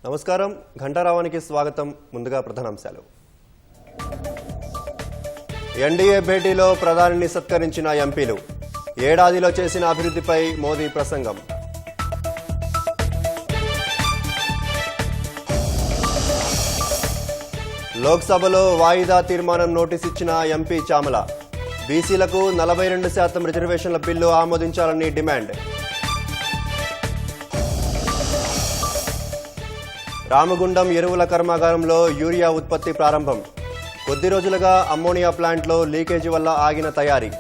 నమస్కారం ఘంటారావానికి స్వాగతం. ముందుగా ప్రధానాంశాలు. ఎన్డీఏ భేటీలో ప్రధానిని సత్కరించిన ఎంపీలు. ఏడాదిలో చేసిన అభివృద్ధిపై మోదీ ప్రసంగం. లోక్సభలో వాయిదా తీర్మానం నోటీస్ ఇచ్చిన ఎంపీ చామల. బీసీలకు 42% రిజర్వేషన్ల బిల్లు ఆమోదించాలని డిమాండ్. రామగుండం ఎరువుల కర్మాగారంలో యూరియా ఉత్పత్తి ప్రారంభం. కొద్ది రోజులుగా అమ్మోనియా ప్లాంట్లో లీకేజీ వల్ల ఆగిన తయారీ.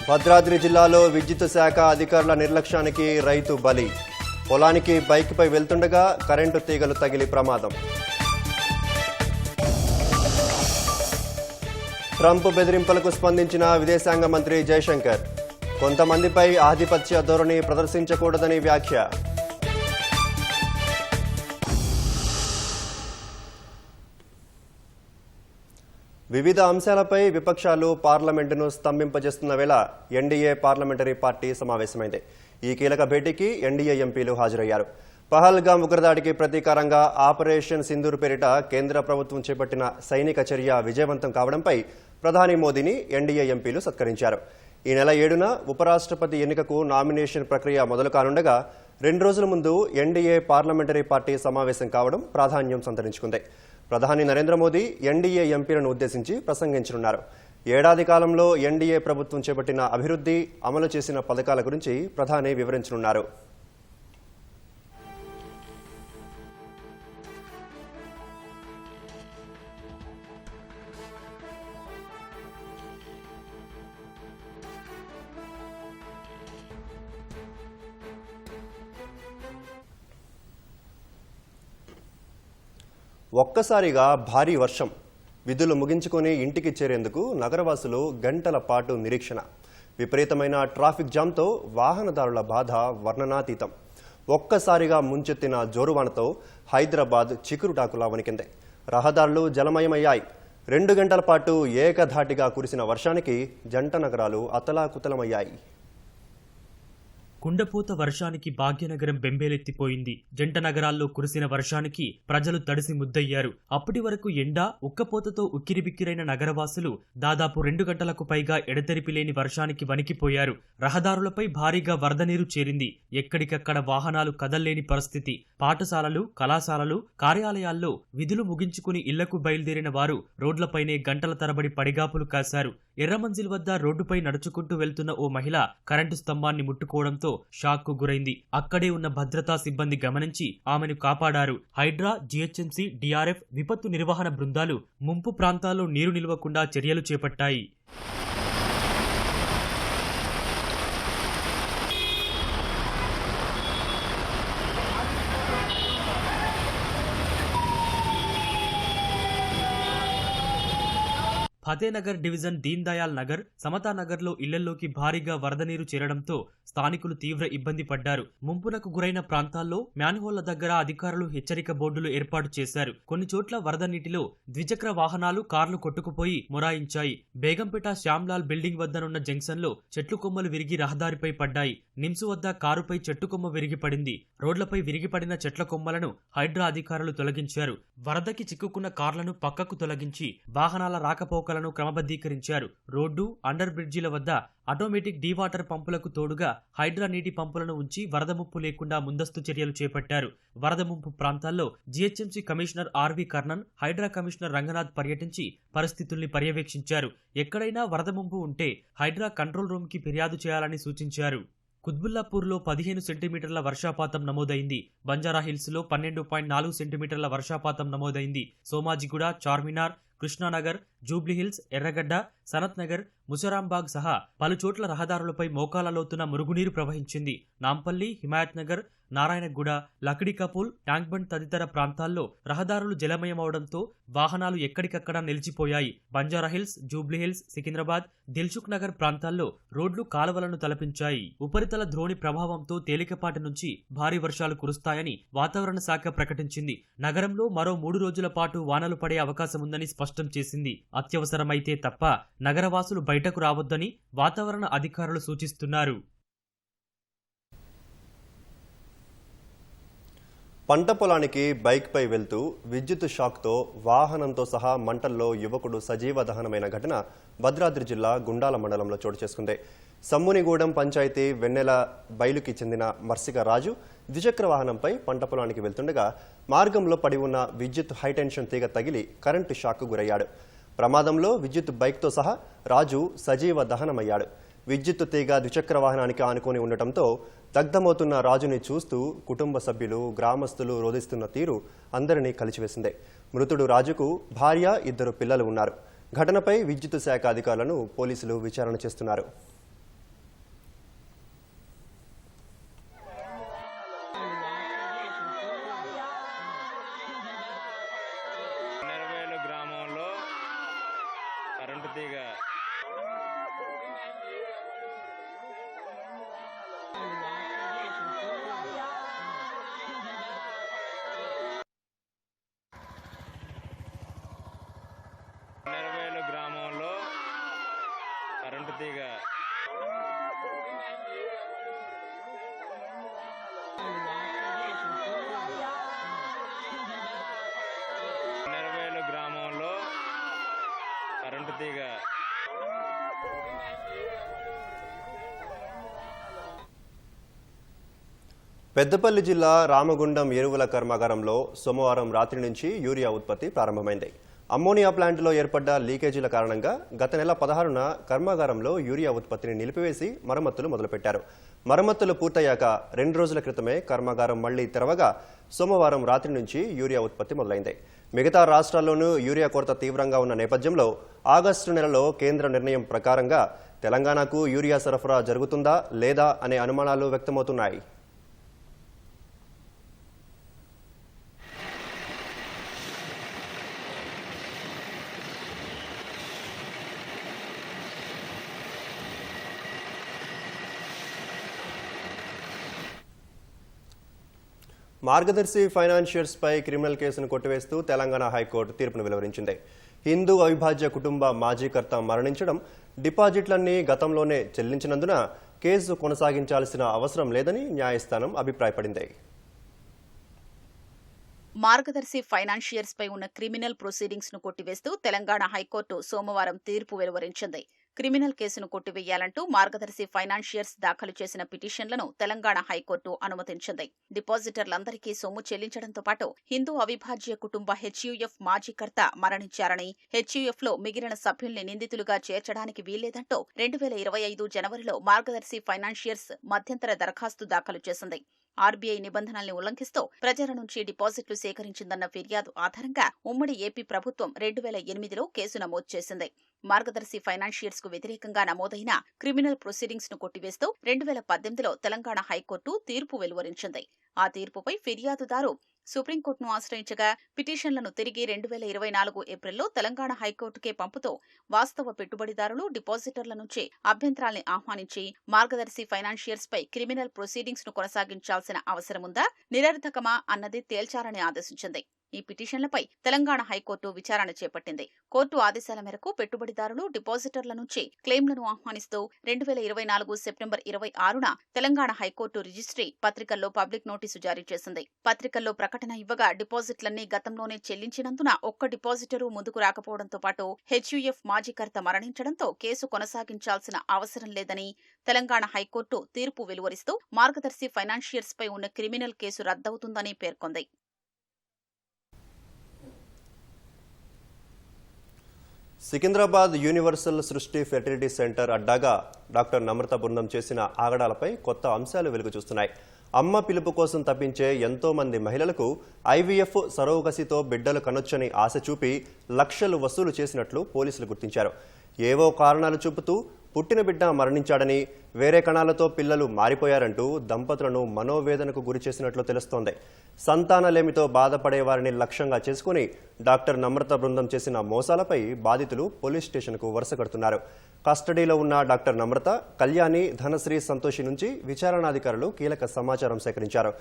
భద్రాద్రి జిల్లాలో విద్యుత్ శాఖ అధికారుల నిర్లక్ష్యానికి రైతు బలి. పొలానికి బైక్పై వెళ్తుండగా కరెంటు తీగలు తగిలి ప్రమాదం. ట్రంప్ బెదిరింపులకు స్పందించిన విదేశాంగ మంత్రి జయశంకర్. కొంతమందిపై ఆధిపత్య ధోరణి ప్రదర్శించకూడదని వ్యాఖ్య. వివిధ అంశాలపై విపక్షాలు పార్లమెంటును స్తంభింపజేస్తున్న వేళ ఎన్డీఏ పార్లమెంటరీ పార్టీ సమావేశమైంది. ఈ కీలక భేటీకి ఎన్డీఏ ఎంపీలు హాజరయ్యారు. పహల్గాం ఉగ్రదాడికి ప్రతీకారంగా ఆపరేషన్ సింధూర్ పేరిట కేంద్ర ప్రభుత్వం చేపట్టిన సైనిక చర్య విజయవంతం కావడంపై ప్రధాని మోదీని ఎన్డీఏ ఎంపీలు సత్కరించారు. ఈ నెల 7న ఉపరాష్ట్రపతి ఎన్నికకు నామినేషన్ ప్రక్రియ మొదలు కానుండగా 2 రోజుల ముందు ఎన్డీఏ పార్లమెంటరీ పార్టీ సమావేశం కావడం ప్రాధాన్యం సంతరించుకుంది. ప్రధాని నరేంద్ర మోదీ ఎన్డీఏ ఎంపీలను ఉద్దేశించి ప్రసంగించనున్నారు. ఏడాది కాలంలో ఎన్డీఏ ప్రభుత్వం చేపట్టిన అభివృద్ధి, అమలు చేసిన పథకాల గురించి ప్రధాని వివరించనున్నారు. ఒక్కసారిగా భారీ వర్షం. విధులు ముగించుకొని ఇంటికి చేరేందుకు నగరవాసులు గంటల పాటు నిరీక్షణ. విపరీతమైన ట్రాఫిక్ జామ్తో వాహనదారుల బాధ వర్ణనాతీతం. ఒక్కసారిగా ముంచెత్తిన జోరువానతో హైదరాబాద్ చికురుటాకులా వణికింది. రహదారులు జలమయమయ్యాయి. 2 గంటల పాటు ఏకధాటిగా కురిసిన వర్షానికి జంట నగరాలు అతలాకుతలమయ్యాయి. కుండపోత వర్షానికి భాగ్యనగరం బెంబేలెత్తిపోయింది. జంట నగరాల్లో కురిసిన వర్షానికి ప్రజలు తడిసి ముద్దయ్యారు. అప్పటి వరకు ఎండ, ఉక్కపోతతో ఉక్కిరిబిక్కిరైన నగరవాసులు దాదాపు 2 గంటలకు పైగా ఎడతెరిపి లేని వర్షానికి వణికిపోయారు. రహదారులపై భారీగా వరద నీరు చేరింది. ఎక్కడికక్కడ వాహనాలు కదల్లేని పరిస్థితి. పాఠశాలలు, కళాశాలలు, కార్యాలయాల్లో విధులు ముగించుకుని ఇళ్లకు బయలుదేరిన వారు రోడ్లపైనే గంటల తరబడి పడిగాపులు కాశారు. ఎర్రమంజిల్ వద్ద రోడ్డుపై నడుచుకుంటూ వెళ్తున్న ఓ మహిళ కరెంటు స్తంభాన్ని ముట్టుకోవడంతో షాక్కు గురైంది. అక్కడే ఉన్న భద్రతా సిబ్బంది గమనించి ఆమెను కాపాడారు. హైడ్రా, జీహెచ్ఎంసీ, డీఆర్ఎఫ్, విపత్తు నిర్వహణ బృందాలు ముంపు ప్రాంతాల్లో నీరు నిల్వకుండా చర్యలు చేపట్టాయి. ఫతేనగర్ డివిజన్ దీన్ దయాల్ నగర్, సమతా నగర్ లో ఇళ్లలోకి భారీగా వరద నీరు చేరడంతో స్థానికులు తీవ్ర ఇబ్బంది పడ్డారు. ముంపునకు గురైన ప్రాంతాల్లో మ్యాన్హోళ్ల దగ్గర అధికారులు హెచ్చరిక బోర్డులు ఏర్పాటు చేశారు. కొన్ని చోట్ల వరద నీటిలో ద్విచక్ర వాహనాలు, కార్లు కొట్టుకుపోయి మొరాయించాయి. బేగంపేట శ్యామ్లాల్ బిల్డింగ్ వద్దనున్న జంక్షన్ లో చెట్లు కొమ్మలు విరిగి రహదారిపై పడ్డాయి. నిమ్స్ వద్ద కారుపై చెట్టు కొమ్మ విరిగిపడింది. రోడ్లపై విరిగిపడిన చెట్ల కొమ్మలను హైడ్రా అధికారులు తొలగించారు. వరదకి చిక్కుకున్న కార్లను పక్కకు తొలగించి వాహనాల రాకపోకలను క్రమబద్ధీకరించారు. రోడ్డు, అండర్ బ్రిడ్జిల వద్ద ఆటోమేటిక్ డీవాటర్ పంపులకు తోడుగా హైడ్రా నీటి పంపులను ఉంచి వరద ముప్పు లేకుండా ముందస్తు చర్యలు చేపట్టారు. వరద ముంపు ప్రాంతాల్లో GHMC commissioner RV Karnan, HYDRAA commissioner Ranganath పర్యటించి పరిస్థితుల్ని పర్యవేక్షించారు. ఎక్కడైనా వరద ముంపు ఉంటే హైడ్రా కంట్రోల్ రూమ్ కి ఫిర్యాదు చేయాలని సూచించారు. కుత్బుల్లాపూర్లో 15 సెంటీమీటర్ల వర్షపాతం నమోదైంది. బంజారాహిల్స్లో 12.4 సెంటీమీటర్ల వర్షపాతం నమోదైంది. సోమాజిగూడ, చార్మినార్, కృష్ణానగర్, జూబ్లీహిల్స్, ఎర్రగడ్డ, సనత్ నగర్, ముసరాంబాగ్ సహా పలుచోట్ల రహదారులపై మోకాల లోతున మురుగునీరు ప్రవహించింది. నాంపల్లి, హిమాయత్ నగర్, నారాయణగూడ, లక్డీకపూల్, ట్యాంక్బండ్ తదితర ప్రాంతాల్లో రహదారులు జలమయమవడంతో వాహనాలు ఎక్కడికక్కడ నిలిచిపోయాయి. బంజారాహిల్స్, జూబ్లీహిల్స్, సికింద్రాబాద్, దిల్సుఖ్ నగర్ ప్రాంతాల్లో రోడ్లు, కాలువలను తలపించాయి. ఉపరితల ద్రోణి ప్రభావంతో తేలికపాటి నుంచి భారీ వర్షాలు కురుస్తాయని వాతావరణ శాఖ ప్రకటించింది. నగరంలో మరో 3 రోజుల పాటు వానలు పడే అవకాశముందని స్పష్టం చేసింది. అత్యవసరమైతే తప్ప నగరవాసులు బయటకు రావద్దని వాతావరణ అధికారులు సూచిస్తున్నారు. పంట పొలానికి బైక్పై వెళ్తూ విద్యుత్ షాక్తో వాహనంతో సహా మంటల్లో యువకుడు సజీవ దహనమైన ఘటన భద్రాద్రి జిల్లా గుండాల మండలంలో చోటు చేసుకుంది. సమ్మునిగూడెం పంచాయతీ వెన్నెల బైలుకి చెందిన మర్సిక రాజు ద్విచక్ర వాహనంపై పంట పొలానికి వెళ్తుండగా మార్గంలో పడి ఉన్న విద్యుత్ హైటెన్షన్ తీగ తగిలి కరెంటు షాక్కు గురయ్యాడు. ప్రమాదంలో విద్యుత్ బైక్తో సహా రాజు సజీవ దహనమయ్యాడు. విద్యుత్ తీగ ద్విచక్ర వాహనానికి ఆనుకొని ఉండటంతో దగ్ధమవుతున్న రాజుని చూస్తూ కుటుంబ సభ్యులు, గ్రామస్తులు రోధిస్తున్న తీరు అందరినీ కలిచివేసింది. మృతుడు రాజుకు భార్య, 2 పిల్లలు ఉన్నారు. ఘటనపై విద్యుత్ శాఖ అధికారులను పోలీసులు విచారణ చేస్తున్నారు. గ్రామంలో కరెంటు తీగ గ్రామంలో కరెంటు తీగ గ్రామంలో కరెంటు తీగ పెద్దపల్లి జిల్లా రామగుండం ఎరువుల కర్మాగారంలో సోమవారం రాత్రి నుంచి యూరియా ఉత్పత్తి ప్రారంభమైంది. అమ్మోనియా ప్లాంట్లో ఏర్పడ్డ లీకేజీల కారణంగా గత నెల 16న కర్మాగారంలో యూరియా ఉత్పత్తిని నిలిపివేసి మరమ్మతులు మొదలుపెట్టారు. మరమ్మతులు పూర్తయ్యాక 2 రోజుల క్రితమే కర్మాగారం మళ్లీ తెరవగా సోమవారం రాత్రి నుంచి యూరియా ఉత్పత్తి మొదలైంది. మిగతా రాష్ట్రాల్లోనూ యూరియా కొరత తీవ్రంగా ఉన్న నేపథ్యంలో ఆగస్టు నెలలో కేంద్ర నిర్ణయం ప్రకారంగా తెలంగాణకు యూరియా సరఫరా జరుగుతుందా లేదా అనే అనుమానాలు వ్యక్తమవుతున్నాయి. మార్గదర్శి ఫైనాన్షియర్స్ పై క్రిమినల్ కేసును కొట్టివేస్తూ తెలంగాణ హైకోర్టు తీర్పును వెలువరించింది. హిందూ అవిభాజ్య కుటుంబ మాజీకర్త మరణించడం, డిపాజిట్లన్నీ గతంలోనే చెల్లించినందున కేసు కొనసాగించాల్సిన అవసరం లేదని న్యాయస్థానం అభిప్రాయపడింది. మార్గదర్శి ఫైనాన్షియర్స్ పై ఉన్న క్రిమినల్ ప్రొసీడింగ్స్ ను కొట్టివేస్తూ తెలంగాణ హైకోర్టు సోమవారం తీర్పు వెలువరించింది. క్రిమినల్ కేసును కొట్టివేయాలంటూ మార్గదర్శి ఫైనాన్షియర్స్ దాఖలు చేసిన పిటిషన్లను తెలంగాణ హైకోర్టు అనుమతించింది. డిపాజిటర్లందరికీ సొమ్ము చెల్లించడంతో పాటు హిందూ అవిభాజ్య కుటుంబ హెచ్యుఎఫ్ మాజీకర్త మరణించారని, హెచ్యుఎఫ్ లో మిగిలిన సభ్యుల్ని నిందితులుగా చేర్చడానికి వీల్లేదంటూ 2025 జనవరిలో మార్గదర్శి ఫైనాన్షియర్స్ మధ్యంతర దరఖాస్తు దాఖలు చేసింది. ఆర్బీఐ నిబంధనల్ని ఉల్లంఘిస్తూ ప్రజల నుంచి డిపాజిట్లు సేకరించిందన్న ఫిర్యాదు ఆధారంగా ఉమ్మడి ఏపీ ప్రభుత్వం 2008లో కేసు నమోదు చేసింది. మార్గదర్శి ఫైనాన్షియర్స్ కు వ్యతిరేకంగా నమోదైన క్రిమినల్ ప్రొసీడింగ్స్ ను కొట్టివేస్తూ 2018లో తెలంగాణ హైకోర్టు తీర్పు వెలువరించింది. ఆ తీర్పుపై ఫిర్యాదుదారు సుప్రీంకోర్టును ఆశ్రయించగా పిటిషన్లను తిరిగి 2024 ఏప్రిల్లో తెలంగాణ హైకోర్టుకే పంపుతూ వాస్తవ పెట్టుబడిదారులు, డిపాజిటర్ల నుంచి అభ్యంతరాల్ని ఆహ్వానించి మార్గదర్శి ఫైనాన్షియర్స్ పై క్రిమినల్ ప్రొసీడింగ్స్ ను కొనసాగించాల్సిన అవసరముందా, నిరర్థకమా అన్నది తేల్చాలని ఆదేశించింది. ఈ పిటిషన్లపై తెలంగాణ హైకోర్టు విచారణ చేపట్టింది. కోర్టు ఆదేశాల మేరకు పెట్టుబడిదారులు, డిపాజిటర్ల నుంచి క్లెయిమ్లను ఆహ్వానిస్తూ 2024 సెప్టెంబర్ 26న తెలంగాణ హైకోర్టు రిజిస్ట్రీ పత్రికల్లో పబ్లిక్ నోటీసు జారీ చేసింది. పత్రికల్లో ప్రకటన ఇవ్వగా డిపాజిట్లన్నీ గతంలోనే చెల్లించినందున ఒక్క డిపాజిటరు ముందుకు రాకపోవడంతో పాటు హెచ్యుఎఫ్ మాజీకర్త మరణించడంతో కేసు కొనసాగించాల్సిన అవసరం లేదని తెలంగాణ హైకోర్టు తీర్పు వెలువరిస్తూ మార్గదర్శి ఫైనాన్షియర్స్ పై ఉన్న క్రిమినల్ కేసు రద్దవుతుందని పేర్కొంది. సికింద్రాబాద్ యూనివర్సల్ సృష్టి ఫెర్టిలిటీ సెంటర్ అడ్డాగా డాక్టర్ నమ్రత బృందం చేసిన ఆగడాలపై కొత్త అంశాలు వెలుగు చూస్తున్నాయి. అమ్మ పిలుపు కోసం తప్పించే ఎంతో మంది మహిళలకు ఐవీఎఫ్ సరోగసితో బిడ్డలు కనొచ్చని ఆశ చూపి లక్షలు వసూలు చేసినట్లు పోలీసులు గుర్తించారు. ఏవో కారణాలు చూపుతూ పుట్టిన బిడ్డ మరణించాడని, వేరే కణాలతో పిల్లలు మారిపోయారంటూ దంపతులను మనోవేదనకు గురిచేసినట్లు తెలుస్తోంది. సంతానలేమితో బాధపడే వారిని లక్ష్యంగా చేసుకుని డాక్టర్ నమ్రత బృందం చేసిన మోసాలపై బాధితులు పోలీస్ స్టేషన్కు వరుస కడుతున్నారు. కస్టడీలో ఉన్న డాక్టర్ నమ్రత, కళ్యాణి, ధనశ్రీ, సంతోషి నుంచి విచారణాధికారులు కీలక సమాచారం సేకరించారు.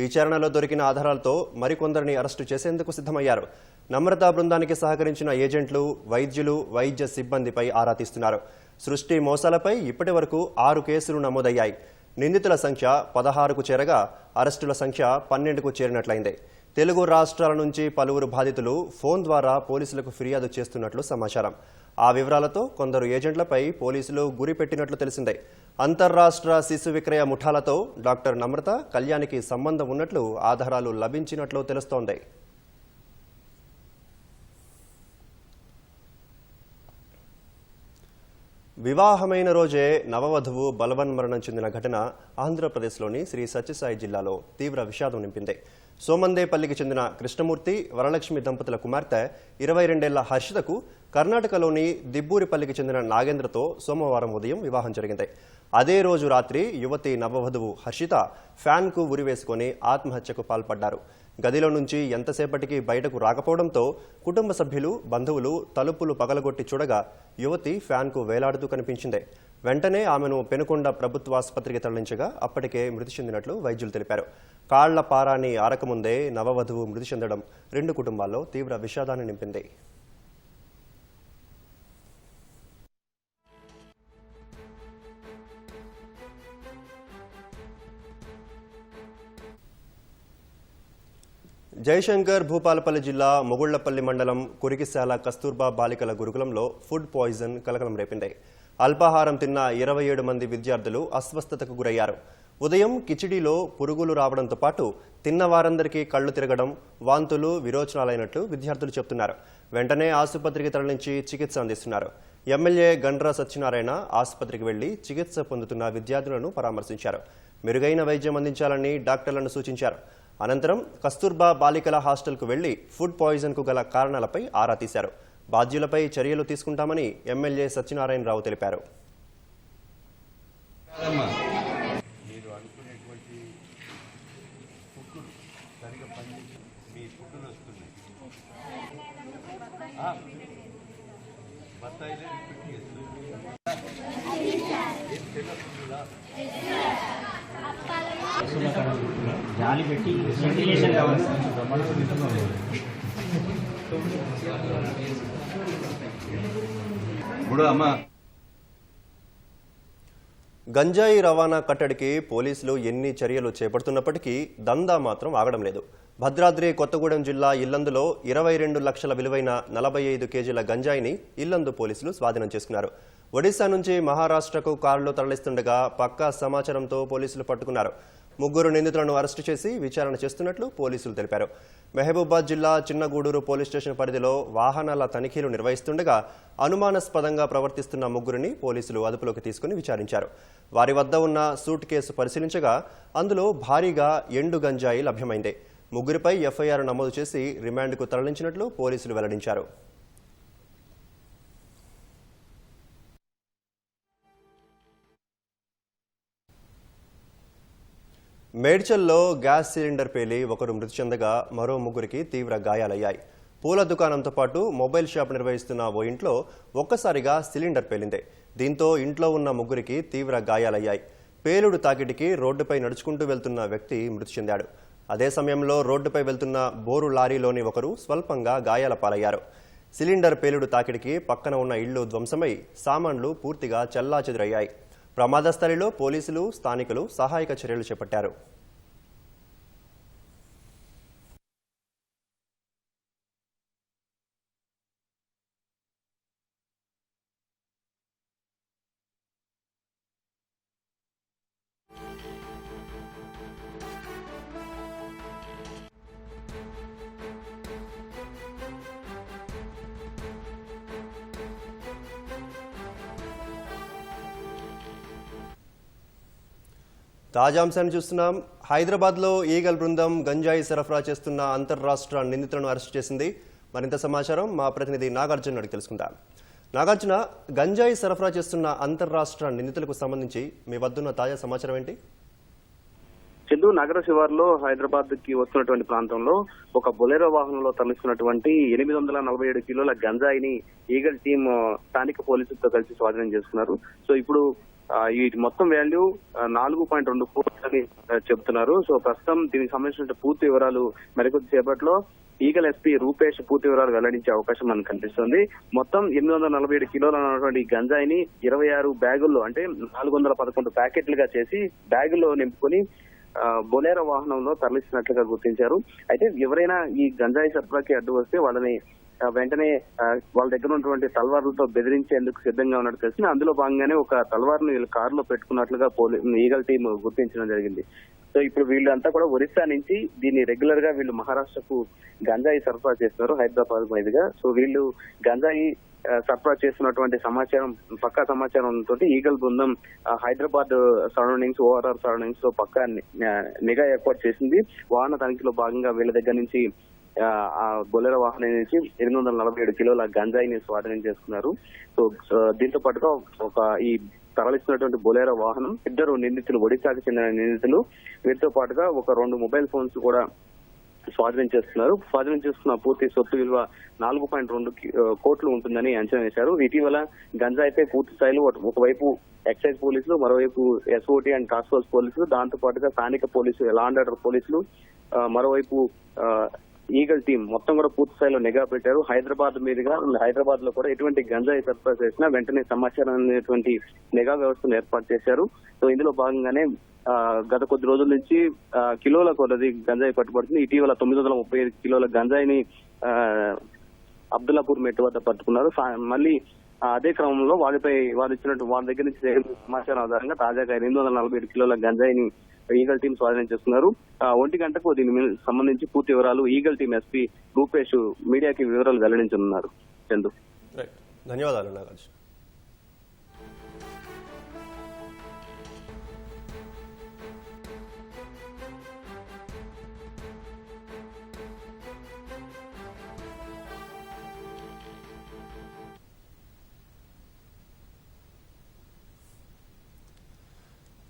విచారణలో దొరికిన ఆధారాలతో మరికొందరిని అరెస్టు చేసేందుకు సిద్ధమయ్యారు. నమ్రత బృందానికి సహకరించిన ఏజెంట్లు, వైద్యులు, వైద్య సిబ్బందిపై ఆరా తీస్తున్నారు. సృష్టి మోసాలపై ఇప్పటి వరకు 6 కేసులు నమోదయ్యాయి. నిందితుల సంఖ్య 16కు చేరగా అరెస్టుల సంఖ్య 12కు చేరినట్లయింది. తెలుగు రాష్ట్రాల నుంచి పలువురు బాధితులు ఫోన్ ద్వారా పోలీసులకు ఫిర్యాదు చేస్తున్నట్లు సమాచారం. ఆ వివరాలతో కొందరు ఏజెంట్లపై పోలీసులు గురిపెట్టినట్లు తెలిసిందే. అంతర్రాష్ట్ర శిశు విక్రయ ముఠాలతో డాక్టర్ నమ్రత కళ్యాణికి సంబంధం ఉన్నట్లు ఆధారాలు లభించినట్లు తెలుస్తోంది. వివాహమైన రోజే నవవధువు బలవన్మరణం చెందిన ఘటన ఆంధ్రప్రదేశ్లోని శ్రీ సత్యసాయి జిల్లాలో తీవ్ర విషాదం నింపింది. సోమందేపల్లికి చెందిన కృష్ణమూర్తి వరలక్ష్మి దంపతుల కుమార్తె 22 ఏళ్ల హర్షితకు కర్ణాటకలోని దిబ్బూరిపల్లికి చెందిన నాగేంద్రతో సోమవారం ఉదయం వివాహం జరిగింది. అదే రోజు రాత్రి యువతి నవవధువు హర్షిత ఫ్యాన్కు ఉరివేసుకుని ఆత్మహత్యకు పాల్పడ్డారు. గదిలో నుంచి ఎంతసేపటికి బయటకు రాకపోవడంతో కుటుంబ సభ్యులు బంధువులు తలుపులు పగలగొట్టి చూడగా యువతి ఫ్యాన్కు వేలాడుతూ కనిపించింది. వెంటనే ఆమెను పెనుకొండ ప్రభుత్వ ఆసుపత్రికి తరలించగా అప్పటికే మృతి చెందినట్లు వైద్యులు తెలిపారు. కాళ్ల పారాని ఆరకముందే నవవధువు మృతి చెందడం 2 కుటుంబాల్లో తీవ్ర విషాదాన్ని నింపింది. జయశంకర్ భూపాలపల్లి జిల్లా మొగుళ్లపల్లి మండలం కురికిశాల కస్తూర్బా బాలికల గురుకులంలో ఫుడ్ పాయిజన్ కలకలం రేపింది. అల్పాహారం తిన్న 27 మంది విద్యార్థులు అస్వస్థతకు గురయ్యారు. ఉదయం కిచిడీలో పురుగులు రావడంతో పాటు తిన్న వారందరికీ కళ్లు తిరగడం, వాంతులు, విరోచనాలైనట్లు విద్యార్థులు చెబుతున్నారు. వెంటనే ఆసుపత్రికి తరలించి చికిత్స అందిస్తున్నారు. ఎమ్మెల్యే గండ్ర సత్యనారాయణ ఆసుపత్రికి వెళ్లి చికిత్స పొందుతున్న విద్యార్థులను పరామర్శించారు. మెరుగైన వైద్యం అందించాలని డాక్టర్లను సూచించారు. అనంతరం కస్తూర్బా బాలికల హాస్టల్కు వెళ్లి ఫుడ్ పాయిజన్కు గల కారణాలపై ఆరా తీశారు. బాధ్యులపై చర్యలు తీసుకుంటామని ఎమ్మెల్యే సత్యనారాయణరావు తెలిపారు. జాలి పెట్టి వెంటిలేషన్ కావాలి. గంజాయి రవాణా కట్టడికి పోలీసులు ఎన్ని చర్యలు చేపడుతున్నప్పటికీ దందా మాత్రం ఆగడం లేదు. భద్రాద్రి కొత్తగూడెం జిల్లా ఇల్లందులో 22 లక్షల విలువైన 45 కేజీల గంజాయిని ఇల్లందు పోలీసులు స్వాధీనం చేసుకున్నారు. ఒడిశా నుంచి మహారాష్ట్రకు కారులో తరలిస్తుండగా పక్కా సమాచారంతో పోలీసులు పట్టుకున్నారు. 3 నిందితులను అరెస్టు చేసి విచారణ చేస్తున్నట్లు పోలీసులు తెలిపారు. మహబూబాద్ జిల్లా చిన్నగూడూరు పోలీస్ స్టేషన్ పరిధిలో వాహనాల తనిఖీలు నిర్వహిస్తుండగా అనుమానాస్పదంగా ప్రవర్తిస్తున్న 3 పోలీసులు అదుపులోకి తీసుకుని విచారించారు. వారి వద్ద ఉన్న సూట్ కేసు పరిశీలించగా అందులో భారీగా ఎండు గంజాయి లభ్యమైంది. 3పై ఎఫ్ఐఆర్ నమోదు చేసి రిమాండ్కు తరలించినట్లు పోలీసులు వెల్లడించారు. మేడ్చల్లో గ్యాస్ సిలిండర్ పేలి ఒకరు మృతి చెందగా మరో 3కి తీవ్ర గాయాలయ్యాయి. పూల దుకాణంతో పాటు మొబైల్ షాప్ నిర్వహిస్తున్న ఓ ఇంట్లో ఒక్కసారిగా సిలిండర్ పేలింది. దీంతో ఇంట్లో ఉన్న 3కి తీవ్ర గాయాలయ్యాయి. పేలుడు తాకిడికి రోడ్డుపై నడుచుకుంటూ వెళ్తున్న వ్యక్తి మృతి చెందాడు. అదే సమయంలో రోడ్డుపై వెళ్తున్న బోరు లారీలోని ఒకరు స్వల్పంగా గాయాల పాలయ్యారు. సిలిండర్ పేలుడు తాకిడికి పక్కన ఉన్న ఇళ్లు ధ్వంసమై సామాన్లు పూర్తిగా చెల్లాచెదురయ్యాయి. ప్రమాద స్థలిలో పోలీసులు, స్థానికులు సహాయక చర్యలు చేపట్టారు. తాజా అంశాన్ని చూస్తున్నాం. హైదరాబాద్లో ఈగల్ బృందం గంజాయి సరఫరా చేస్తున్న అంతర్రాష్ట్ర నిందితులను అరెస్టు చేసింది. మరింత సమాచారం మా ప్రతినిధి నాగార్జున అడిగి తెలుసుకుందాం. నాగార్జున, గంజాయి సరఫరా చేస్తున్న అంతర్రాష్ట్ర నిందితులకు సంబంధించి మీ వద్దున్న తాజా సమాచారం ఏంటి? చందు, నగర శివార్లో హైదరాబాద్ కి వస్తున్నటువంటి ప్రాంతంలో ఒక బొలెరో వాహనంలో తరలిస్తున్నటువంటి 847 కిలోల గంజాయిని ఈగల్ టీం స్థానిక పోలీసులతో కలిసి స్వాధీనం చేసుకున్నారు. సో ఇప్పుడు ఈ మొత్తం వాల్యూ 4.2 కోట్లు అని చెబుతున్నారు. సో ప్రస్తుతం దీనికి సంబంధించిన పూర్తి వివరాలు మరికొద్ది సేపట్లో ఈగల్ ఎస్పీ రూపేష్ పూర్తి వివరాలు వెల్లడించే అవకాశం మనకు కనిపిస్తుంది. మొత్తం 847 కిలోలు ఉన్నటువంటి గంజాయిని 26 బ్యాగుల్లో అంటే 411 ప్యాకెట్లుగా చేసి బ్యాగుల్లో నింపుకొని బొలేరో వాహనంలో తరలిస్తున్నట్లుగా గుర్తించారు. అయితే ఎవరైనా ఈ గంజాయి సరఫరాకి అడ్డు వస్తే వాళ్ళని వెంటనే వాళ్ళ దగ్గర ఉన్నటువంటి తల్వార్లతో బెదిరించేందుకు సిద్ధంగా ఉన్నట్టు తెలిసింది. అందులో భాగంగానే ఒక తల్వార్ను వీళ్ళు కారులో పెట్టుకున్నట్లుగా ఈగల్ టీం గుర్తించడం జరిగింది. సో ఇప్పుడు వీళ్ళంతా కూడా ఒరిస్సా నుంచి దీన్ని రెగ్యులర్ గా వీళ్ళు మహారాష్ట్రకు గంజాయి సరఫరా చేస్తున్నారు హైదరాబాద్ మీదుగా. సో వీళ్ళు గంజాయి సరఫరా చేస్తున్నటువంటి పక్కా సమాచారం తోటి ఈగల్ బృందం హైదరాబాద్ సరౌండింగ్స్ ఓఆర్ఆర్ సరౌండింగ్స్ లో పక్కా నిఘా ఏర్పాటు చేసింది. వాహన తనిఖీలో భాగంగా వీళ్ళ దగ్గర నుంచి ఆ బొలెరో వాహనం నుంచి 847 కిలోల గంజాయిని స్వాధీనం చేసుకున్నారు. సో దీంతో పాటుగా ఈ తరలిస్తున్నటువంటి బొలెరో వాహనం 2 నిందితులు, ఒడిశాకు చెందిన నిందితులు, వీటితో పాటుగా ఒక 2 మొబైల్ ఫోన్స్ కూడా స్వాధీనం చేస్తున్నారు. స్వాధీనం చేసుకున్న పూర్తి సొత్తు విలువ 4.2 కోట్లు ఉంటుందని అంచనా వేశారు. ఇటీవల గంజాయిపై పూర్తి స్థాయిలో ఒకవైపు ఎక్సైజ్ పోలీసులు, మరోవైపు ఎస్ఓటీ అండ్ టాస్క్ ఫోర్స్ పోలీసులు, దాంతో పాటుగా స్థానిక పోలీసులు, లా అండ్ ఆర్డర్ పోలీసులు, మరోవైపు ఈగల్ టీం మొత్తం కూడా పూర్తి స్థాయిలో నిఘా పెట్టారు. హైదరాబాద్ మీదుగా హైదరాబాద్ లో కూడా ఎటువంటి గంజాయి సరఫరా చేసినా వెంటనే సమాచారం అనేటువంటి నిఘా వ్యవస్థను ఏర్పాటు చేశారు. సో ఇందులో భాగంగానే గత కొద్ది రోజుల నుంచి కిలోల కొద్ది గంజాయి పట్టుబడుతుంది. ఇటీవల 935 కిలోల గంజాయిని అబ్దుల్లాపూర్ మెట్టు వద్ద పట్టుకున్నారు. మళ్ళీ అదే క్రమంలో వాళ్ళ దగ్గర నుంచి సమాచారం ఆధారంగా తాజాగా 847 కిలోల గంజాయిని ఈగల్ టీం స్వాధీనం చేస్తున్నారు. 1 గంటకు దీనికి సంబంధించి పూర్తి వివరాలు ఈగల్ టీం ఎస్పీ రూపేష్ మీడియాకి వివరాలు వెల్లడించనున్నారు. చందు, ధన్యవాదాలు నాగార్జున.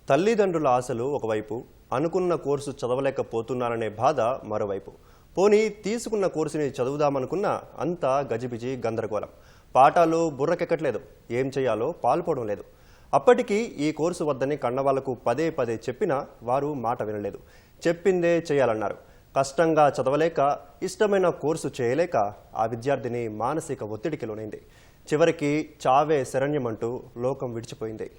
తల్లిదండ్రుల ఆశలు ఒకవైపు, అనుకున్న కోర్సు చదవలేకపోతున్నారనే బాధ మరోవైపు. పోనీ తీసుకున్న కోర్సుని చదువుదామనుకున్నా అంతా గజిబిజి గందరగోళం. పాఠాలు బుర్రకెక్కట్లేదు, ఏం చేయాలో పాల్పోవడం లేదు. అప్పటికీ ఈ కోర్సు వద్దని కన్నవాళ్లకు పదే పదే చెప్పినా వారు మాట వినలేదు. చెప్పిందే చేయాలన్నారు. కష్టంగా చదవలేక, ఇష్టమైన కోర్సు చేయలేక ఆ విద్యార్థిని మానసిక ఒత్తిడికి లోనైంది. చివరికి చావే శరణ్యమంటూ లోకం విడిచిపోయింది.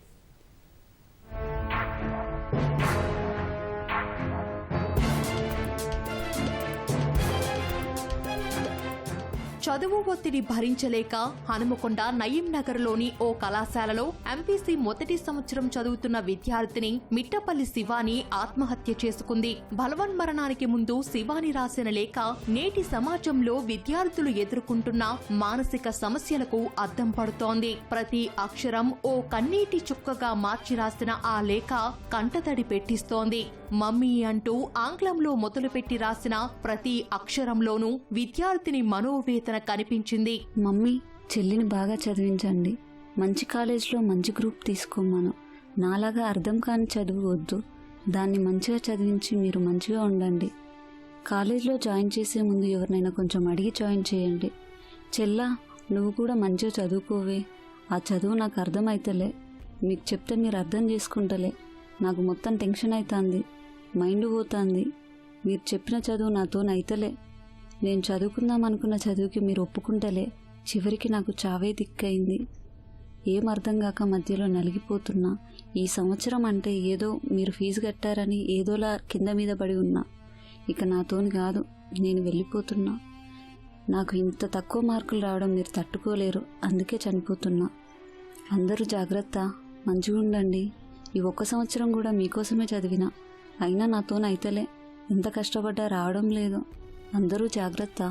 చదువు ఒత్తిడి భరించలేక హనుమకొండ నయీం నగర్లోని ఓ కళాశాలలో ఎంపీసీ మొదటి సంవత్సరం చదువుతున్న విద్యార్థిని మిట్టపల్లి శివాని ఆత్మహత్య చేసుకుంది. బలవన్మరణానికి ముందు శివాని రాసిన లేఖ నేటి సమాజంలో విద్యార్థులు ఎదుర్కొంటున్న మానసిక సమస్యలకు అద్దం పడుతోంది. ప్రతి అక్షరం ఓ కన్నీటి చుక్కగా మార్చి రాసిన ఆ లేఖ కంటతడి పెట్టిస్తోంది. మమ్మీ అంటూ ఆంగ్లంలో మొదలుపెట్టి రాసిన ప్రతి అక్షరంలోనూ విద్యార్థిని మనోవేదన కనిపించింది. మమ్మీ, చెల్లిని బాగా చదివించండి. మంచి కాలేజ్లో మంచి గ్రూప్ తీసుకోమను. నాలాగా అర్థం కాని చదువు వద్దు. దాన్ని మంచిగా చదివించి మీరు మంచిగా ఉండండి. కాలేజ్లో జాయిన్ చేసే ముందు ఎవరినైనా కొంచెం అడిగి జాయిన్ చేయండి. చెల్లా, నువ్వు కూడా మంచిగా చదువుకోవే. ఆ చదువు నాకు అర్థమైతలే. మీకు చెప్తే మీరు అర్థం చేసుకుంటలే. నాకు మొత్తం టెన్షన్ అవుతుంది, మైండ్ పోతుంది. మీరు చెప్పిన చదువు నాతోనైతలే. నేను చదువుకుందాం అనుకున్న చదువుకి మీరు ఒప్పుకుంటలే. చివరికి నాకు చావే దిక్కయింది. ఏం అర్థం కాక మధ్యలో నలిగిపోతున్నా. ఈ సంవత్సరం అంటే ఏదో మీరు ఫీజు కట్టారని ఏదోలా కింద మీద పడి ఉన్నా. ఇక నాతోని కాదు, నేను వెళ్ళిపోతున్నా. నాకు ఇంత తక్కువ మార్కులు రావడం మీరు తట్టుకోలేరు, అందుకే చనిపోతున్నా. అందరూ జాగ్రత్త, మంచిగా ఉండండి. ఈ 1 సంవత్సరం కూడా మీకోసమే చదివినా, అయినా నాతోనైతలే. ఎంత కష్టపడ్డా రావడం లేదు. అందరూ జాగ్రత్త.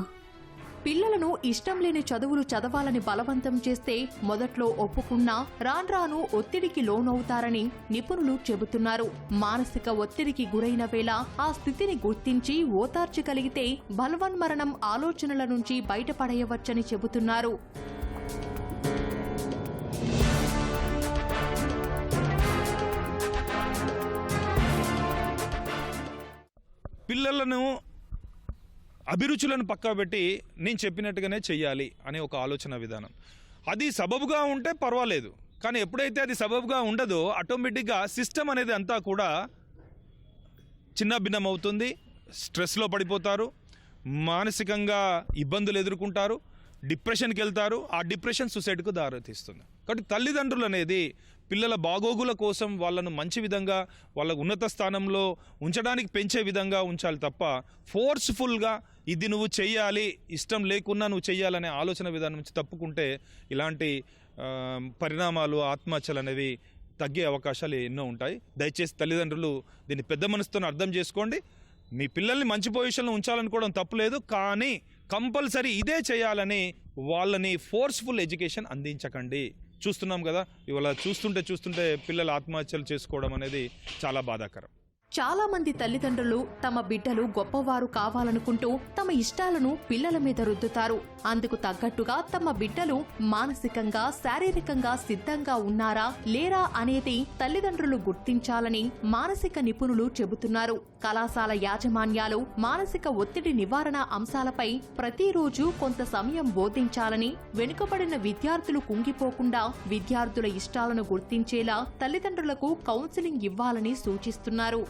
పిల్లలను ఇష్టం లేని చదువులు చదవాలని బలవంతం చేస్తే మొదట్లో ఒప్పుకున్నా రాన్రాను ఒత్తిడికి లోనవుతారని నిపుణులు చెబుతున్నారు. మానసిక ఒత్తిడికి గురైన వేళ ఆ స్థితిని గుర్తించి ఓదార్చగలిగితే బలవన్మరణం ఆలోచనల నుంచి బయటపడేయవచ్చని చెబుతున్నారు. పిల్లలను అభిరుచులను పక్కా పెట్టి నేను చెప్పినట్టుగానే చెయ్యాలి అనే ఒక ఆలోచన విధానం, అది సబబుగా ఉంటే పర్వాలేదు. కానీ ఎప్పుడైతే అది సబబుగా ఉండదో ఆటోమేటిక్గా సిస్టమ్ అనేది అంతా కూడా చిన్న భిన్నం అవుతుంది. స్ట్రెస్లో పడిపోతారు, మానసికంగా ఇబ్బందులు ఎదుర్కొంటారు, డిప్రెషన్కి వెళ్తారు. ఆ డిప్రెషన్ సూసైడ్కు దారితీస్తుంది. కాబట్టి తల్లిదండ్రులు అనేది పిల్లల బాగోగుల కోసం వాళ్ళను మంచి విధంగా వాళ్ళ ఉన్నత స్థానంలో ఉంచడానికి పెంచే విధంగా ఉంచాలి తప్ప ఫోర్స్ఫుల్గా ఇది నువ్వు చెయ్యాలి, ఇష్టం లేకున్నా నువ్వు చెయ్యాలనే ఆలోచన విధానం నుంచి తప్పుకుంటే ఇలాంటి పరిణామాలు, ఆత్మహత్యలు అనేవి తగ్గే అవకాశాలు ఎన్నో ఉంటాయి. దయచేసి తల్లిదండ్రులు దీన్ని పెద్ద మనసుతో అర్థం చేసుకోండి. మీ పిల్లల్ని మంచి పొజిషన్లో ఉంచాలనుకోవడం తప్పులేదు, కానీ కంపల్సరీ ఇదే చేయాలని వాళ్ళని ఫోర్స్ఫుల్ ఎడ్యుకేషన్ అందించకండి. చూస్తున్నాం కదా, ఇవాళ చూస్తుంటే పిల్లలు ఆత్మహత్యలు చేసుకోవడం అనేది చాలా బాధాకరం. చాలా మంది తల్లిదండ్రులు తమ బిడ్డలు గొప్పవారు కావాలనుకుంటూ తమ ఇష్టాలను పిల్లల మీద రుద్దుతారు. అందుకు తగ్గట్టుగా తమ బిడ్డలు మానసికంగా, శారీరకంగా సిద్ధంగా ఉన్నారా లేరా అనేది తల్లిదండ్రులు గుర్తించాలని మానసిక నిపుణులు చెబుతున్నారు. కళాశాల యాజమాన్యాలు మానసిక ఒత్తిడి నివారణ అంశాలపై ప్రతిరోజు కొంత సమయం బోధించాలని, వెనుకబడిన విద్యార్థులు కుంగిపోకుండా విద్యార్థుల ఇష్టాలను గుర్తించేలా తల్లిదండ్రులకు కౌన్సిలింగ్ ఇవ్వాలని సూచిస్తున్నారు.